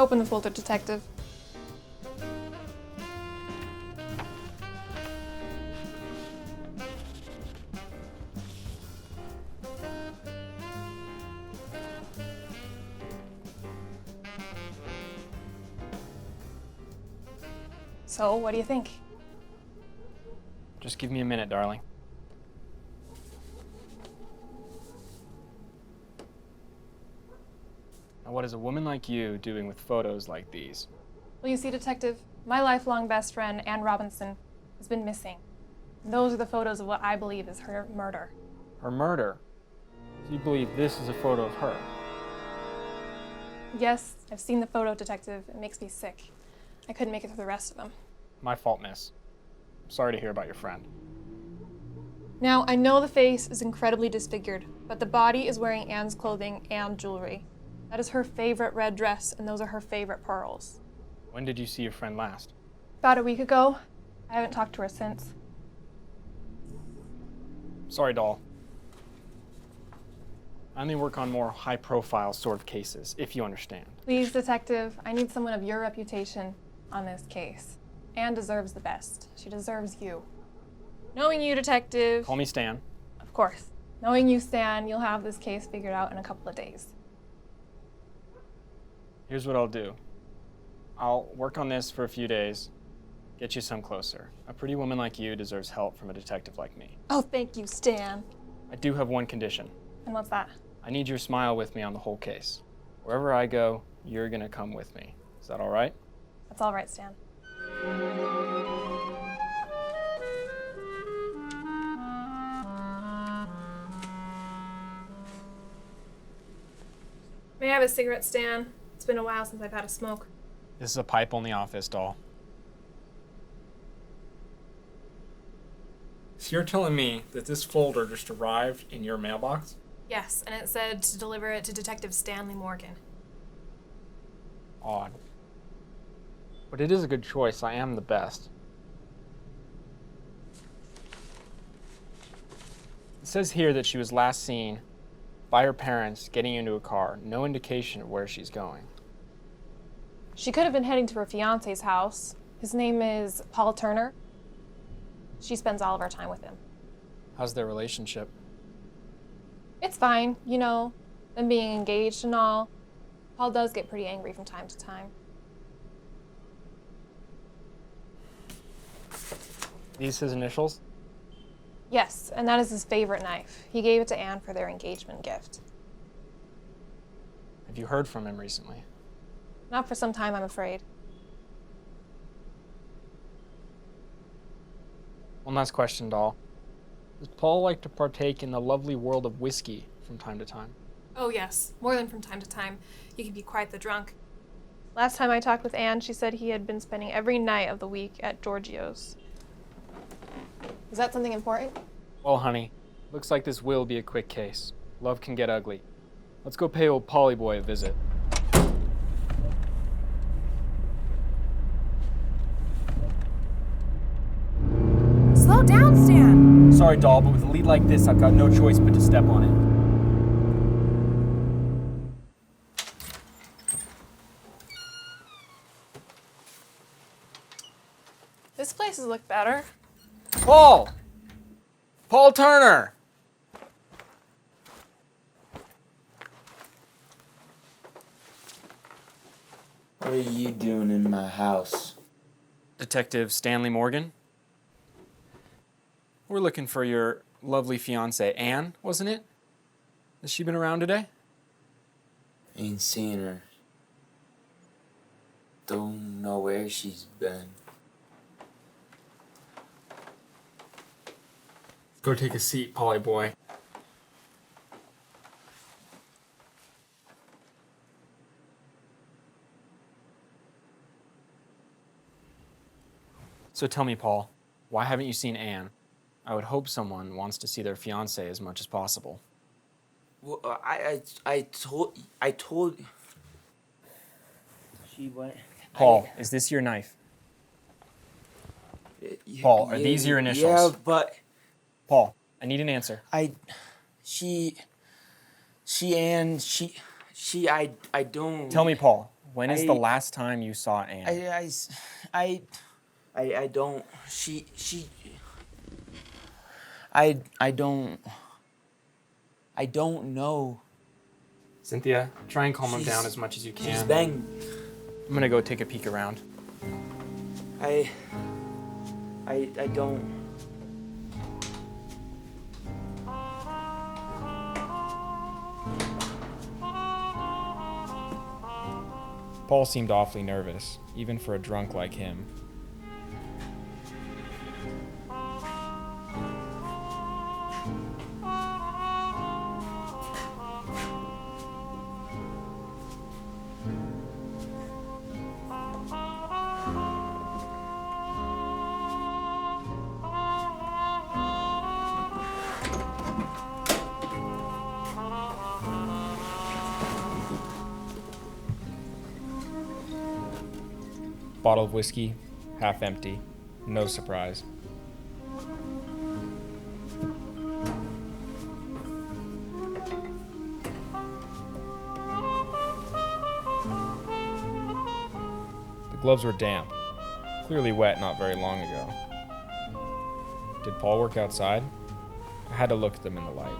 Open the folder, detective. So, what do you think? Just give me a minute, darling. Now, what is a woman like you doing with photos like these? Well, you see, detective, my lifelong best friend, Ann Robinson, has been missing. And those are the photos of what I believe is her murder. Her murder? So you believe this is a photo of her? Yes, I've seen the photo, detective. It makes me sick. I couldn't make it through the rest of them. My fault, miss. I'm sorry to hear about your friend. Now, I know the face is incredibly disfigured, but the body is wearing Anne's clothing and jewelry. That is her favorite red dress, and those are her favorite pearls. When did you see your friend last? About a week ago. I haven't talked to her since. Sorry, doll. I only work on more high-profile sort of cases, if you understand. Please, detective, I need someone of your reputation on this case. Anne deserves the best. She deserves you. Knowing you, detective... Call me Stan. Of course. Knowing you, Stan, you'll have this case figured out in a couple of days. Here's what I'll do. I'll work on this for a few days, get you some closer. A pretty woman like you deserves help from a detective like me. Oh, thank you, Stan. I do have one condition. And what's that? I need your smile with me on the whole case. Wherever I go, you're gonna come with me. Is that all right? That's all right, Stan. May I have a cigarette, Stan? It's been a while since I've had a smoke. This is a pipe on the office, doll. So you're telling me that this folder just arrived in your mailbox? Yes, and it said to deliver it to Detective Stanley Morgan. Odd. But it is a good choice. I am the best. It says here that she was last seen by her parents getting into a car. No indication of where she's going. She could have been heading to her fiance's house. His name is Paul Turner. She spends all of her time with him. How's their relationship? It's fine, you know, them being engaged and all. Paul does get pretty angry from time to time. These his initials? Yes, and that is his favorite knife. He gave it to Anne for their engagement gift. Have you heard from him recently? Not for some time, I'm afraid. One last question, doll. Does Paul like to partake in the lovely world of whiskey from time to time? Oh yes, more than from time to time. He can be quite the drunk. Last time I talked with Anne, she said he had been spending every night of the week at Giorgio's. Is that something important? Well, honey, looks like this will be a quick case. Love can get ugly. Let's go pay old Polly boy a visit. Slow down, Stan! Sorry, doll, but with a lead like this, I've got no choice but to step on it. This place has looked better. Paul! Paul Turner! What are you doing in my house? Detective Stanley Morgan? We're looking for your lovely fiancée, Anne, wasn't it? Has she been around today? Ain't seen her. Don't know where she's been. Go take a seat, Polly boy. So tell me, Paul, why haven't you seen Anne? I would hope someone wants to see their fiancée as much as possible. Well, I told. She went. Paul, is this your knife? Paul, are these your initials? Yeah, but Paul, I need an answer. I don't. Tell me, Paul, When is the last time you saw Anne? I don't. I don't know. Cynthia, try and calm him down as much as you can. She's banged. I'm gonna go take a peek around. I don't. Paul seemed awfully nervous, even for a drunk like him. Bottle of whiskey, half empty. No surprise. The gloves were damp, clearly wet not very long ago. Did Paul work outside? I had to look at them in the light.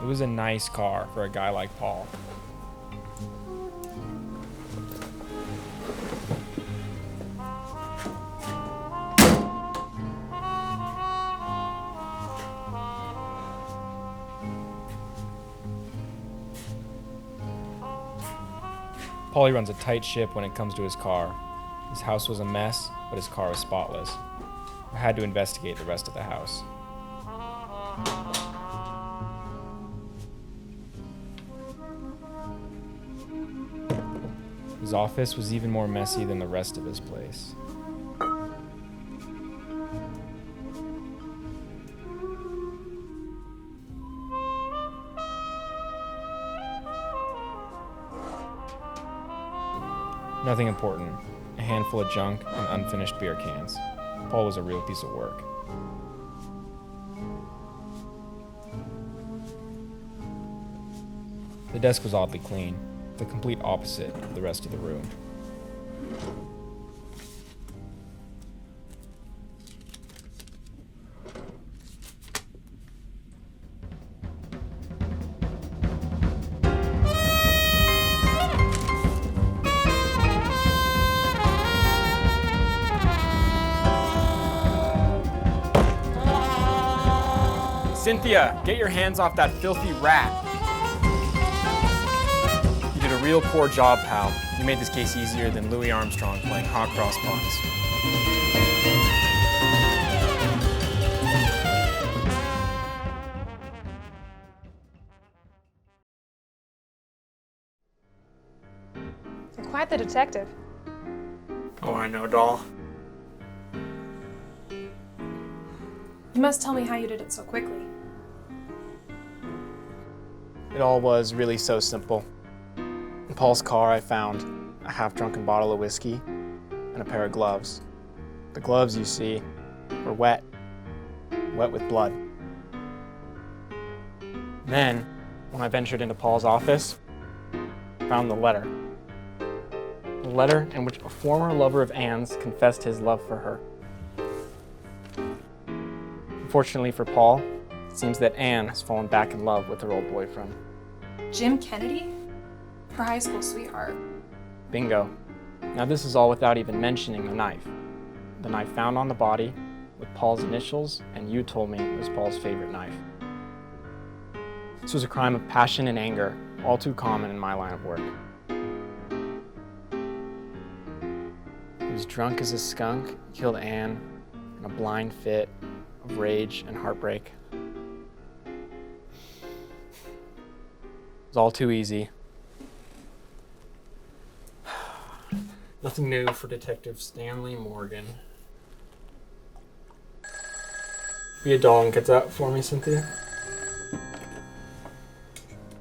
It was a nice car for a guy like Paul. Paulie runs a tight ship when it comes to his car. His house was a mess, but his car was spotless. I had to investigate the rest of the house. His office was even more messy than the rest of his place. Nothing important. A handful of junk and unfinished beer cans. Paul was a real piece of work. The desk was oddly clean, the complete opposite of the rest of the room. Cynthia, get your hands off that filthy rat. You did a real poor job, pal. You made this case easier than Louis Armstrong playing hot cross buns. You're quite the detective. Oh, I know, doll. You must tell me how you did it so quickly. It all was really so simple. In Paul's car, I found a half-drunken bottle of whiskey and a pair of gloves. The gloves, you see, were wet with blood. Then, when I ventured into Paul's office, I found the letter. The letter in which a former lover of Anne's confessed his love for her. Unfortunately for Paul, it seems that Anne has fallen back in love with her old boyfriend. Jim Kennedy? Her high school sweetheart. Bingo. Now this is all without even mentioning the knife. The knife found on the body with Paul's initials, and you told me it was Paul's favorite knife. This was a crime of passion and anger, all too common in my line of work. He was drunk as a skunk, killed Anne in a blind fit of rage and heartbreak. It was all too easy. Nothing new for Detective Stanley Morgan. Be a doll and get that for me, Cynthia.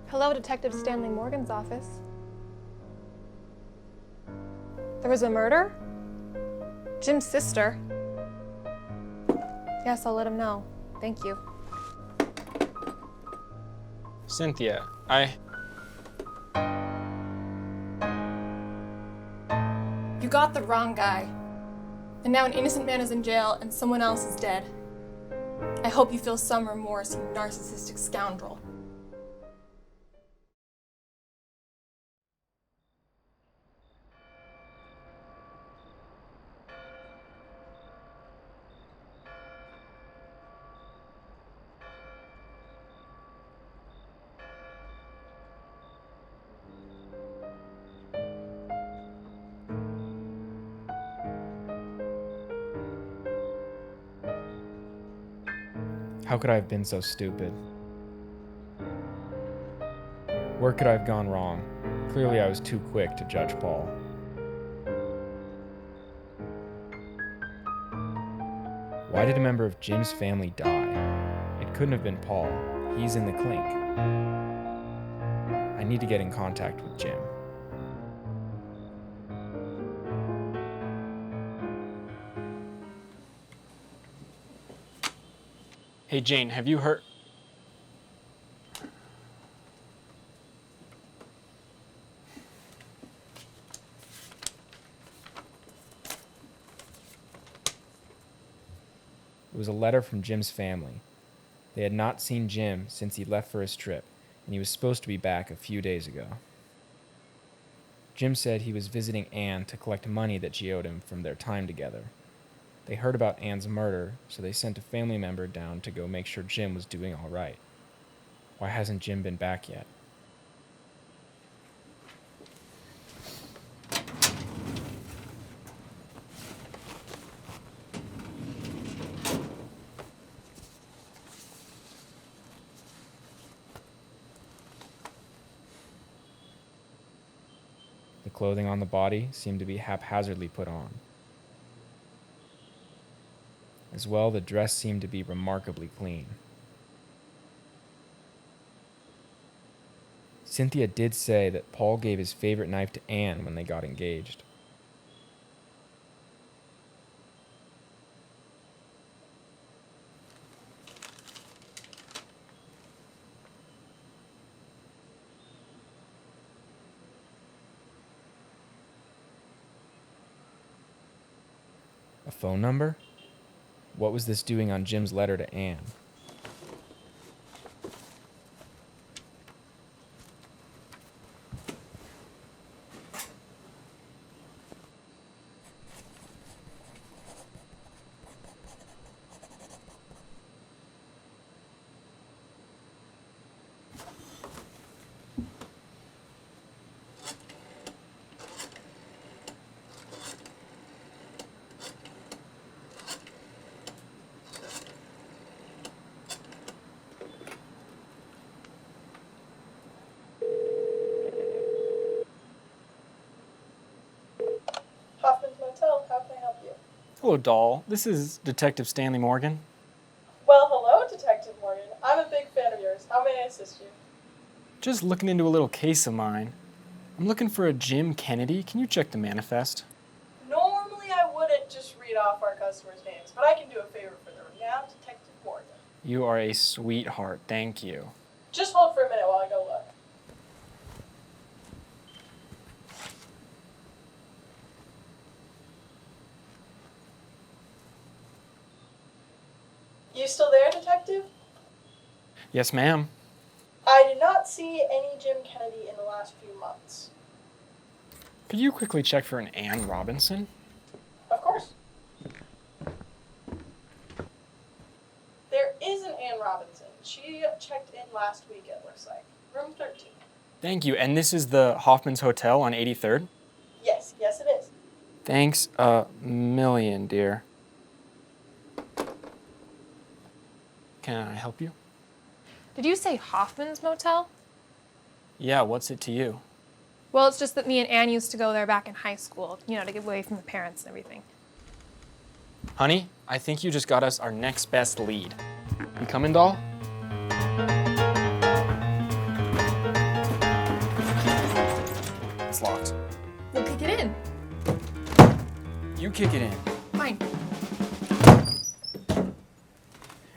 Hello, Detective Stanley Morgan's office. There was a murder? Jim's sister. Yes, I'll let him know. Thank you. Cynthia, I You got the wrong guy. And now an innocent man is in jail and someone else is dead. I hope you feel some remorse, you narcissistic scoundrel. How could I have been so stupid? Where could I have gone wrong? Clearly I was too quick to judge Paul. Why did a member of Jim's family die? It couldn't have been Paul. He's in the clink. I need to get in contact with Jim. Hey Jane, have you heard? It was a letter from Jim's family. They had not seen Jim since he left for his trip, and he was supposed to be back a few days ago. Jim said he was visiting Anne to collect money that she owed him from their time together. They heard about Anne's murder, so they sent a family member down to go make sure Jim was doing all right. Why hasn't Jim been back yet? The clothing on the body seemed to be haphazardly put on. As well, the dress seemed to be remarkably clean. Cynthia did say that Paul gave his favorite knife to Anne when they got engaged. A phone number? What was this doing on Jim's letter to Anne? How can I help you? Hello, doll. This is Detective Stanley Morgan. Well, hello, Detective Morgan. I'm a big fan of yours. How may I assist you? Just looking into a little case of mine. I'm looking for a Jim Kennedy. Can you check the manifest? Normally I wouldn't just read off our customers' names, but I can do a favor for the renowned Detective Morgan. You are a sweetheart. Thank you. Just hold for a minute while I go look. You still there, Detective? Yes, ma'am. I did not see any Jim Kennedy in the last few months. Could you quickly check for an Anne Robinson? Of course. There is an Anne Robinson. She checked in last week, it looks like. Room 13. Thank you. And this is the Hoffman's Hotel on 83rd? Yes, it is. Thanks a million, dear. Can I help you? Did you say Hoffman's Motel? Yeah, what's it to you? Well, it's just that me and Anne used to go there back in high school, to get away from the parents and everything. Honey, I think you just got us our next best lead. You coming, doll? It's locked. We'll kick it in. You kick it in. Fine.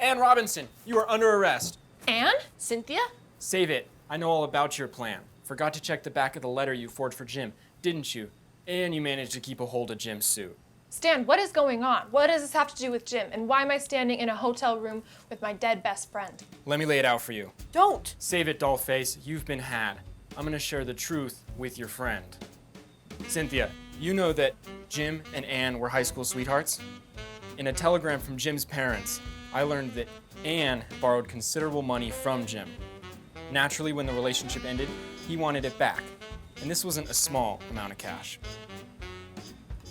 Anne Robinson, you are under arrest. Anne? Cynthia? Save it. I know all about your plan. Forgot to check the back of the letter you forged for Jim, didn't you? And you managed to keep a hold of Jim's suit. Stan, what is going on? What does this have to do with Jim? And why am I standing in a hotel room with my dead best friend? Let me lay it out for you. Don't! Save it, dollface. You've been had. I'm gonna share the truth with your friend. Cynthia, you know that Jim and Anne were high school sweethearts? In a telegram from Jim's parents, I learned that Anne borrowed considerable money from Jim. Naturally, when the relationship ended, he wanted it back. And this wasn't a small amount of cash.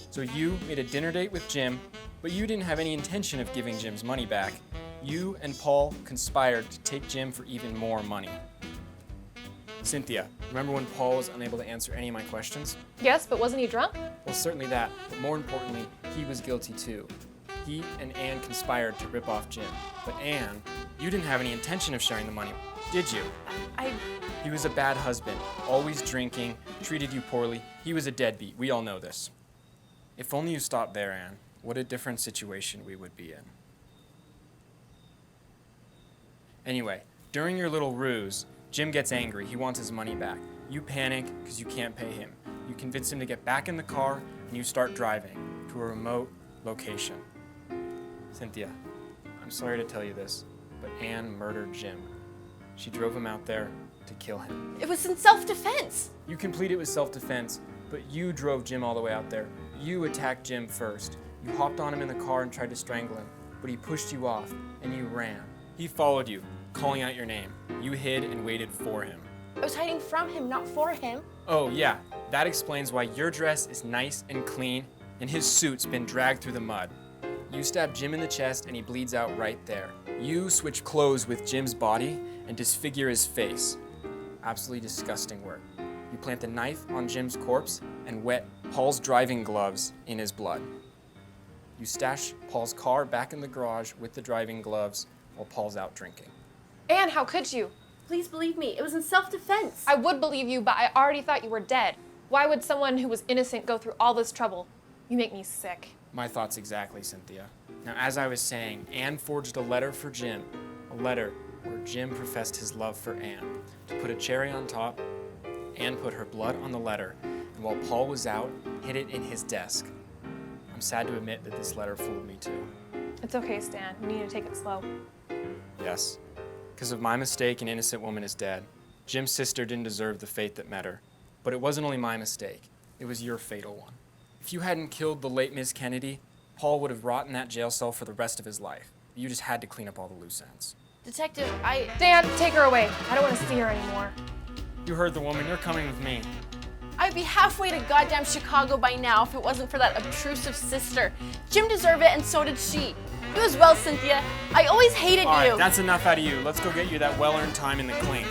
So you made a dinner date with Jim, but you didn't have any intention of giving Jim's money back. You and Paul conspired to take Jim for even more money. Cynthia, remember when Paul was unable to answer any of my questions? Yes, but wasn't he drunk? Well, certainly that, but more importantly, he was guilty too. He and Anne conspired to rip off Jim. But Anne, you didn't have any intention of sharing the money, did you? He was a bad husband, always drinking, treated you poorly. He was a deadbeat. We all know this. If only you stopped there, Anne, what a different situation we would be in. Anyway, during your little ruse, Jim gets angry. He wants his money back. You panic because you can't pay him. You convince him to get back in the car, and you start driving to a remote location. Cynthia, I'm sorry to tell you this, but Anne murdered Jim. She drove him out there to kill him. It was in self-defense. You completed with self-defense, but you drove Jim all the way out there. You attacked Jim first. You hopped on him in the car and tried to strangle him, but he pushed you off, and you ran. He followed you, calling out your name. You hid and waited for him. I was hiding from him, not for him. Oh yeah, that explains why your dress is nice and clean, and his suit's been dragged through the mud. You stab Jim in the chest and he bleeds out right there. You switch clothes with Jim's body and disfigure his face. Absolutely disgusting work. You plant the knife on Jim's corpse and wet Paul's driving gloves in his blood. You stash Paul's car back in the garage with the driving gloves while Paul's out drinking. Anne, how could you? Please believe me, it was in self-defense. I would believe you, but I already thought you were dead. Why would someone who was innocent go through all this trouble? You make me sick. My thoughts exactly, Cynthia. Now, as I was saying, Anne forged a letter for Jim, a letter where Jim professed his love for Anne. To put a cherry on top, Anne put her blood on the letter, and while Paul was out, hid it in his desk. I'm sad to admit that this letter fooled me too. It's okay, Stan. You need to take it slow. Yes. Because of my mistake, an innocent woman is dead. Jim's sister didn't deserve the fate that met her. But it wasn't only my mistake. It was your fatal one. If you hadn't killed the late Miss Kennedy, Paul would have rotted in that jail cell for the rest of his life. You just had to clean up all the loose ends. Detective, Dan, take her away. I don't want to see her anymore. You heard the woman. You're coming with me. I'd be halfway to goddamn Chicago by now if it wasn't for that obtrusive sister. Jim deserved it, and so did she. You as well, Cynthia. I always hated All you. right, that's enough out of you. Let's go get you that well-earned time in the clink.